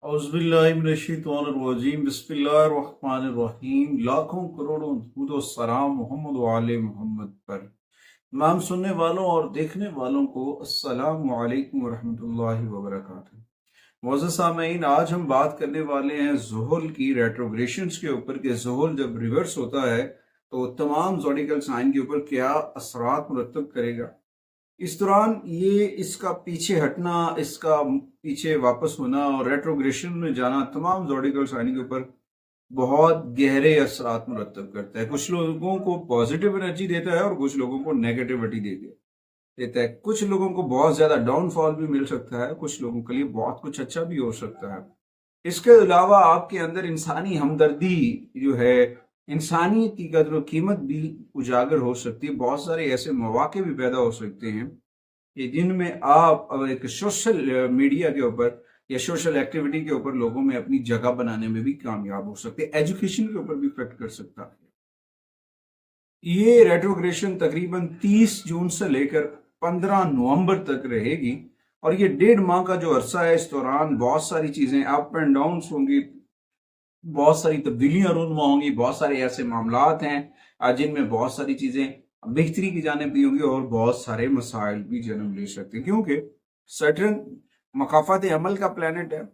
औज़ुबिल्लाहिमिनश्शैतानिर्रजीम बिस्मिल्लाहिर्रहमानिर्रहीम। लाखों करोड़ों दुरूद व सलाम मोहम्मद व आले मोहम्मद पर। तमाम सुनने वालों और देखने वालों को अस्सलामु अलैकुम व रहमतुल्लाहि व बरकातुहू। मुअज़्ज़ज़ सामीन, आज हम बात करने वाले हैं ज़ुहल की रेट्रोग्रेशंस के ऊपर कि ज़ुहल जब रिवर्स होता है तो तमाम ज़ोडिकल साइन के ऊपर क्या असरात मुरतब करेगा। इस दौरान ये इसका पीछे हटना, इसका पीछे वापस होना और रेट्रोग्रेशन में जाना तमाम ज़ोडिकल साइन के ऊपर बहुत गहरे असरात मुरतब करता है। कुछ लोगों को पॉजिटिव एनर्जी देता है और कुछ लोगों को नेगेटिविटी देता है। कुछ लोगों को बहुत ज्यादा डाउनफॉल भी मिल सकता है, कुछ लोगों के लिए बहुत कुछ अच्छा भी हो सकता है। इसके अलावा आपके अंदर इंसानी हमदर्दी जो है, इंसानियत की कदर और कीमत भी उजागर हो सकती है। बहुत सारे ऐसे मौके भी पैदा हो सकते हैं कि जिनमें आप एक सोशल मीडिया के ऊपर या सोशल एक्टिविटी के ऊपर लोगों में अपनी जगह बनाने में भी कामयाब हो सकते हैं। एजुकेशन के ऊपर भी इफेक्ट कर सकता है। ये रेट्रोग्रेशन तकरीबन 30 जून से लेकर 15 नवंबर तक रहेगी और ये 1.5 माह का जो अरसा है, इस दौरान बहुत सारी चीजें अप एंड डाउन होंगी, बहुत सारी तब्दीलियां रूनुमा होंगी, बहुत सारे ऐसे मामलात हैं जिनमें बहुत सारी चीजें बेहतरी की जानिब भी होंगी और बहुत सारे मसाइल भी जन्म ले सकते हैं, क्योंकि सैटर्न मकाफात अमल का प्लेनेट है।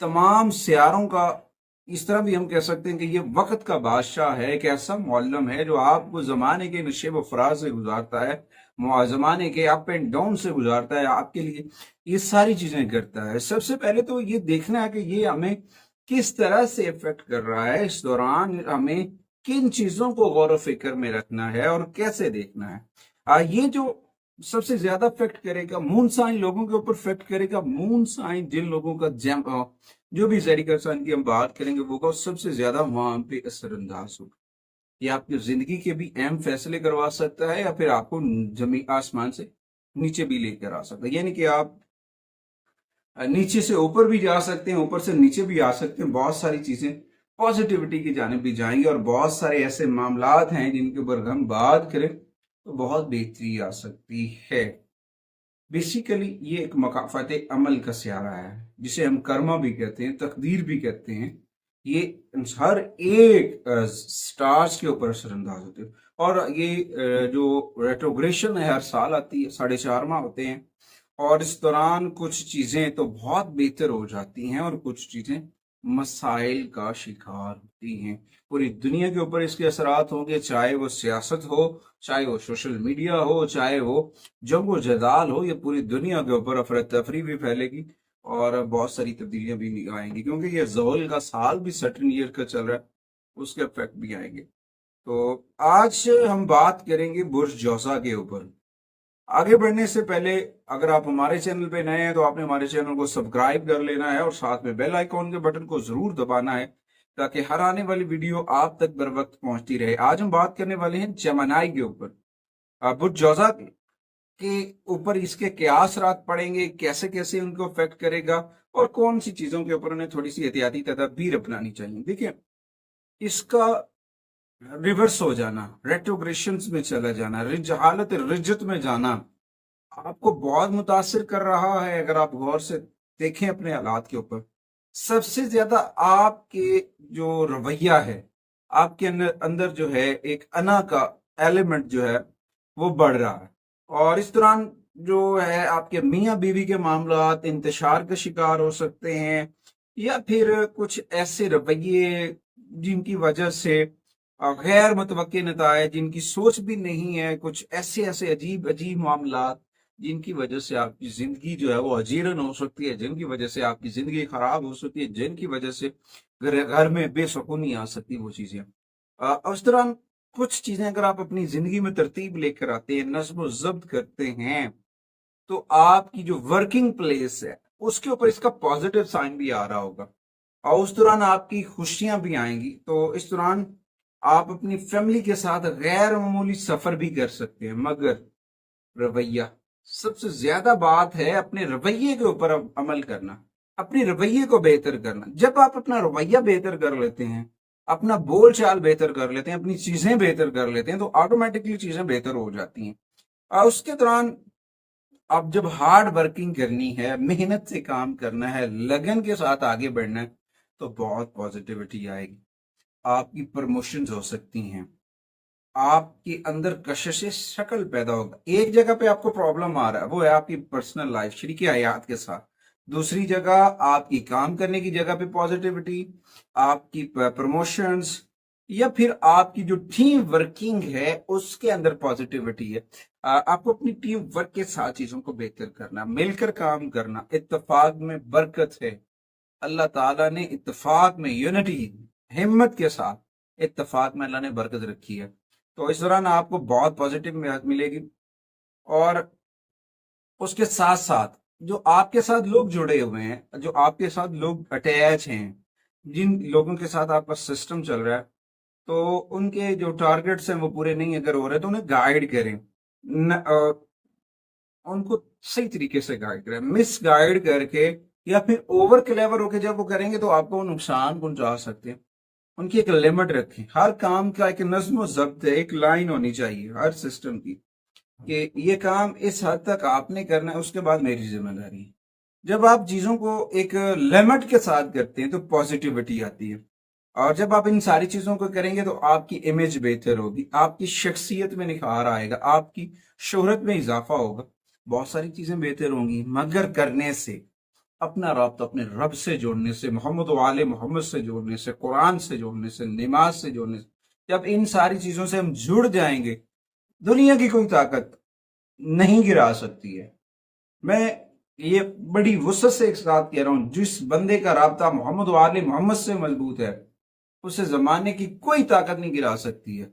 तमाम सियारों का इस तरह भी हम कह सकते हैं कि ये वक्त का बादशाह है, एक ऐसा मौलम है जो आपको जमाने के नशेब फराज से गुजारता है, जमाने के अप एंड डाउन से गुजारता है, आपके लिए ये सारी चीजें करता है। सबसे पहले तो ये देखना है कि ये हमें किस तरह से इफेक्ट कर रहा है। इस दौरान हमें किन चीजों को गौर फिक्र में रखना है और कैसे देखना है। ये जो सबसे ज्यादा इफेक्ट करेगा, मून साइन लोगों के ऊपर इफेक्ट करेगा। मून साइन जिन लोगों का जो भी ज़ोडिकल साइन की हम बात करेंगे वो सबसे ज्यादा वहां पे असरअंदाज होगा। ये आपकी जिंदगी के भी अहम फैसले करवा सकता है या फिर आपको जमीन आसमान से नीचे भी लेकर आ सकता है। यानी कि आप नीचे से ऊपर भी जा सकते हैं, ऊपर से नीचे भी आ सकते हैं। बहुत सारी चीजें पॉजिटिविटी की जानिब भी जाएंगी और बहुत सारे ऐसे मामलात हैं जिनके ऊपर हम बात करें तो बहुत बेहतरी आ सकती है। बेसिकली ये एक मकाफात अमल का सियारा है जिसे हम कर्मा भी कहते हैं, तकदीर भी कहते हैं। ये हर एक स्टार्स के ऊपर असरअंदाज होते हैं और ये जो रेट्रोग्रेशन है हर साल आती है, 4.5 माह होते हैं और इस दौरान कुछ चीजें तो बहुत बेहतर हो जाती हैं और कुछ चीजें मसाइल का शिकार होती हैं। पूरी दुनिया के ऊपर इसके असरात होंगे, चाहे वो सियासत हो, चाहे वो सोशल मीडिया हो, चाहे वो जंग जदाल हो। ये पूरी दुनिया के ऊपर अफरा तफरी भी फैलेगी और बहुत सारी तब्दीलियां भी आएंगी, क्योंकि ये ज़ोहल का साल भी सटन ईयर का चल रहा है, उसके इफेक्ट भी आएंगे। तो आज हम बात करेंगे बुर्ज जौसा के ऊपर। आगे बढ़ने से पहले अगर आप हमारे चैनल पे नए हैं तो आपने हमारे चैनल को सब्सक्राइब कर लेना है और साथ में बेल आइकॉन के बटन को जरूर दबाना है ताकि हर आने वाली वीडियो आप तक बर वक्त पहुंचती रहे। आज हम बात करने वाले हैं जेमिनी के ऊपर। बुर्ज जौसा के ऊपर इसके क्या असरात पड़ेंगे, कैसे कैसे उनको अफेक्ट करेगा और कौन सी चीजों के ऊपर उन्हें थोड़ी सी एहतियाती तदबीर अपनानी चाहिए। देखिए, इसका रिवर्स हो जाना, रेट्रोग्रेशन में चला जाना, हालत रिजत में जाना आपको बहुत मुतासिर कर रहा है। अगर आप गौर से देखें अपने हालात के ऊपर, सबसे ज्यादा आपके जो रवैया है, आपके अंदर जो है एक अना का एलिमेंट जो है वो बढ़ रहा है और इस दौरान जो है आपके मियाँ बीवी के मामलात इंतशार का शिकार हो सकते हैं या फिर कुछ ऐसे रवैये जिनकी वजह से गैर मुतवक्के नताए, जिनकी सोच भी नहीं है, कुछ ऐसे ऐसे अजीब अजीब मामलात जिनकी वजह से आपकी जिंदगी जो है वो अजीरन हो सकती है, जिनकी वजह से आपकी जिंदगी खराब हो सकती है, जिनकी वजह से घर में बेसुकूनी आ सकती है। वो चीजें उस दौरान कुछ चीजें अगर आप अपनी जिंदगी में तरतीब लेकर आते हैं, नज्म जब्त करते हैं, तो आपकी जो वर्किंग प्लेस है उसके ऊपर इसका पॉजिटिव साइन भी आ रहा होगा और उस दौरान आपकी खुशियां भी आएंगी। तो इस दौरान आप अपनी फैमिली के साथ गैर मामूली सफर भी कर सकते हैं, मगर रवैया सबसे ज्यादा बात है। अपने रवैये के ऊपर अमल करना, अपने रवैये को बेहतर करना। जब आप अपना रवैया बेहतर कर लेते हैं, अपना बोल चाल बेहतर कर लेते हैं, अपनी चीजें बेहतर कर लेते हैं, तो ऑटोमेटिकली चीजें बेहतर हो जाती हैं। उसके दौरान اب جب ہارڈ ورکنگ کرنی ہے، محنت سے کام کرنا ہے، لگن کے ساتھ آگے بڑھنا ہے، تو بہت پازیٹیوٹی آئے گی، آپ کی پروموشنز ہو سکتی ہیں، آپ کے اندر کشش شکل پیدا ہوگا۔ ایک جگہ پہ آپ کو پرابلم آ رہا ہے، وہ ہے آپ کی پرسنل لائف، شریک حیات کے ساتھ۔ دوسری جگہ آپ کی کام کرنے کی جگہ پہ پازیٹیوٹی، آپ کی پروموشنز، یا پھر آپ کی جو ٹیم ورکنگ ہے اس کے اندر پازیٹیوٹی ہے۔ آپ کو اپنی ٹیم ورک کے ساتھ چیزوں کو بہتر کرنا، مل کر کام کرنا، اتفاق میں برکت ہے۔ اللہ تعالیٰ نے اتفاق میں، یونٹی، ہمت کے ساتھ اتفاق میں اللہ نے برکت رکھی ہے۔ تو اس دوران آپ کو بہت پازیٹیو ملے گی، اور اس کے ساتھ ساتھ جو آپ کے ساتھ لوگ جڑے ہوئے ہیں، جو آپ کے ساتھ لوگ اٹیچ ہیں، جن لوگوں کے ساتھ آپ کا سسٹم چل رہا ہے، تو ان کے جو ٹارگٹس ہیں وہ پورے نہیں اگر ہو رہے تو انہیں گائیڈ کریں، ان کو صحیح طریقے سے گائیڈ کریں۔ مس گائیڈ کر کے یا پھر اوور کلیور ہو کے جب وہ کریں گے تو آپ کو نقصان پہنچا سکتے ہیں۔ ان کی ایک لمٹ رکھیں، ہر کام کا ایک نظم و ضبط ہے، ایک لائن ہونی چاہیے ہر سسٹم کی، کہ یہ کام اس حد تک آپ نے کرنا ہے، اس کے بعد میری ذمہ داری ہے۔ جب آپ چیزوں کو ایک لمٹ کے ساتھ کرتے ہیں تو پازیٹیوٹی آتی ہے، اور جب آپ ان ساری چیزوں کو کریں گے تو آپ کی امیج بہتر ہوگی، آپ کی شخصیت میں نکھار آئے گا، آپ کی شہرت میں اضافہ ہوگا، بہت ساری چیزیں بہتر ہوں گی، مگر کرنے سے، اپنا رابطہ اپنے رب سے جوڑنے سے، محمد و آل محمد سے جوڑنے سے، قرآن سے جوڑنے سے، نماز سے جوڑنے سے، جب ان ساری چیزوں سے ہم جڑ جائیں گے، دنیا کی کوئی طاقت نہیں گرا سکتی ہے۔ میں یہ بڑی وسعت سے ایک ساتھ کہہ رہا ہوں، جس بندے کا رابطہ محمد و آل محمد سے مضبوط ہے، اسے زمانے کی کوئی طاقت نہیں گرا سکتی ہے۔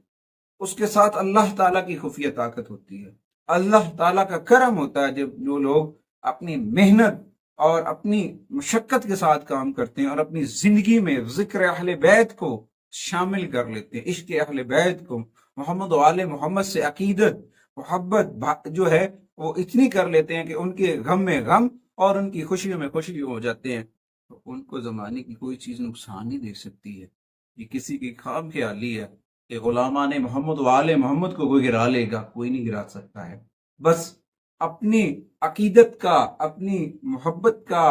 اس کے ساتھ اللہ تعالیٰ کی خفیہ طاقت ہوتی ہے، اللہ تعالیٰ کا کرم ہوتا ہے، جب جو لوگ اپنی محنت اور اپنی مشقت کے ساتھ کام کرتے ہیں اور اپنی زندگی میں ذکر اہل بیت کو شامل کر لیتے ہیں، عشق اہل بیت کو، محمد و آل محمد سے عقیدت، محبت جو ہے وہ اتنی کر لیتے ہیں کہ ان کے غم میں غم اور ان کی خوشیوں میں خوشی ہو جاتے ہیں، تو ان کو زمانے کی کوئی چیز نقصان نہیں دے سکتی ہے۔ یہ کسی کی خام خیالی ہے کہ غلامان محمد و آل محمد کو کوئی گرا لے گا، کوئی نہیں گرا سکتا ہے۔ بس اپنی عقیدت کا، اپنی محبت کا،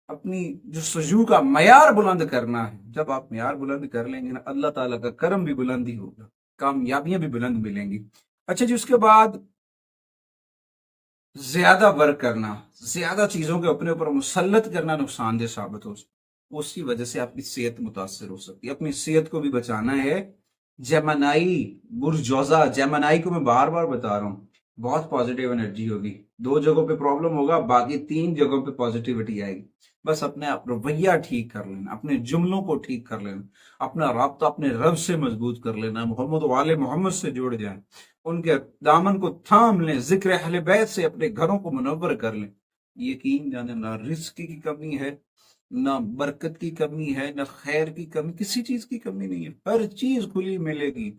اپنی جو سجو کا معیار بلند کرنا ہے۔ جب آپ معیار بلند کر لیں گے نا، اللہ تعالیٰ کا کرم بھی بلند ہی ہوگا، کامیابیاں بھی بلند ملیں گی۔ اچھا جی، اس کے بعد زیادہ ورک کرنا، زیادہ چیزوں کے اپنے اوپر مسلط کرنا نقصان دہ ثابت ہو سکتا ہے، اس کی وجہ سے آپ کی صحت متاثر ہو سکتی ہے۔ اپنی صحت کو بھی بچانا ہے۔ جیمنائی، برج جوزا، جیمنائی کو میں بار بار بتا رہا ہوں، بہت پازیٹیو انرجی ہوگی، 2 جگہوں پہ پرابلم ہوگا، باقی 3 جگہوں پہ پازیٹیوٹی آئے گی۔ بس اپنے رویہ ٹھیک کر لینا، اپنے جملوں کو ٹھیک کر لینا، اپنا رابطہ اپنے رب سے مضبوط کر لینا، محمد و آل محمد سے جڑ جائیں، ان کے دامن کو تھام لیں، ذکر اہل بیت سے اپنے گھروں کو منور کر لیں۔ یقین جانے، نہ رزق کی کمی ہے، نہ برکت کی کمی ہے، نہ خیر کی کمی، کسی چیز کی کمی نہیں ہے، ہر چیز کھلی ملے گی،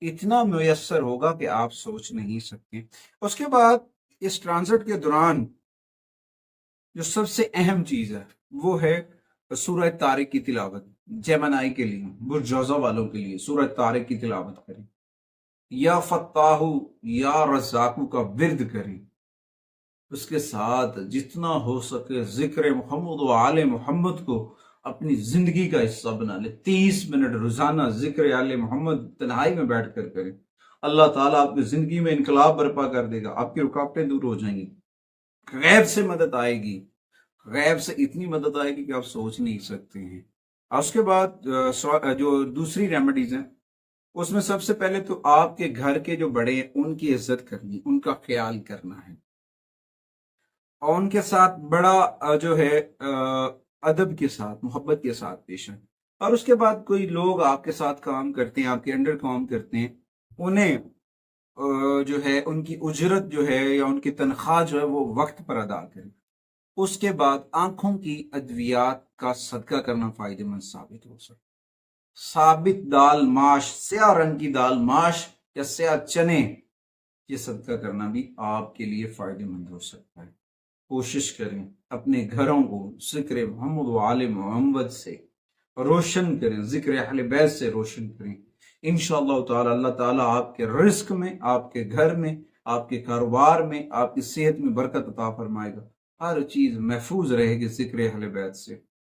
اتنا میسر ہوگا کہ آپ سوچ نہیں سکتے۔ اس کے بعد اس ٹرانزٹ کے دوران جو سب سے اہم چیز ہے وہ ہے سورہ طارق کی تلاوت۔ جیمنائی کے لیے، برج جوزا والوں کے لیے سورہ طارق کی تلاوت کریں، یا فتاح یا رزاقو کا ورد کریں، اس کے ساتھ جتنا ہو سکے ذکر محمد و آل محمد کو اپنی زندگی کا حصہ بنا لے۔ 30 منٹ روزانہ ذکر آل محمد تنہائی میں بیٹھ کر کریں، اللہ تعالیٰ آپ کی زندگی میں انقلاب برپا کر دے گا، آپ کی رکاوٹیں دور ہو جائیں گی، غیب سے مدد آئے گی، غیب سے اتنی مدد آئے گی کہ آپ سوچ نہیں سکتے ہیں۔ اور اس کے بعد جو دوسری ریمیڈیز ہیں، اس میں سب سے پہلے تو آپ کے گھر کے جو بڑے ہیں ان کی عزت کرنی، ان کا خیال کرنا ہے، اور ان کے ساتھ بڑا جو ہے ادب کے ساتھ، محبت کے ساتھ پیش آئیں۔ اور اس کے بعد کوئی لوگ آپ کے ساتھ کام کرتے ہیں، آپ کے انڈر کام کرتے ہیں، انہیں جو ہے ان کی اجرت جو ہے یا ان کی تنخواہ جو ہے وہ وقت پر ادا کریں۔ اس کے بعد آنکھوں کی ادویات کا صدقہ کرنا فائدہ مند ثابت ہو سکتا ہے۔ ثابت دال ماش، سیاہ رنگ کی دال ماش یا سیاہ چنے، یہ صدقہ کرنا بھی آپ کے لیے فائدہ مند ہو سکتا ہے۔ کوشش کریں اپنے گھروں کو ذکر محمد و آل محمد سے روشن کریں، ذکر اہل بیت سے روشن کریں۔ انشاءاللہ تعالی اللہ تعالیٰ آپ کے رزق میں، آپ کے گھر میں، آپ کے کاروبار میں، آپ کی صحت میں برکت عطا فرمائے گا، ہر چیز محفوظ رہے گی ذکر اہل بیت سے۔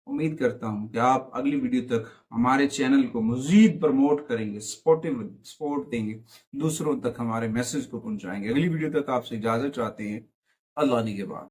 امید کرتا ہوں کہ آپ اگلی ویڈیو تک ہمارے چینل کو مزید پروموٹ کریں گے، سپورٹ دیں گے، دوسروں تک ہمارے میسج کو پہنچائیں گے۔ اگلی ویڈیو تک آپ سے اجازت چاہتے ہیں، اللہ نگہبان۔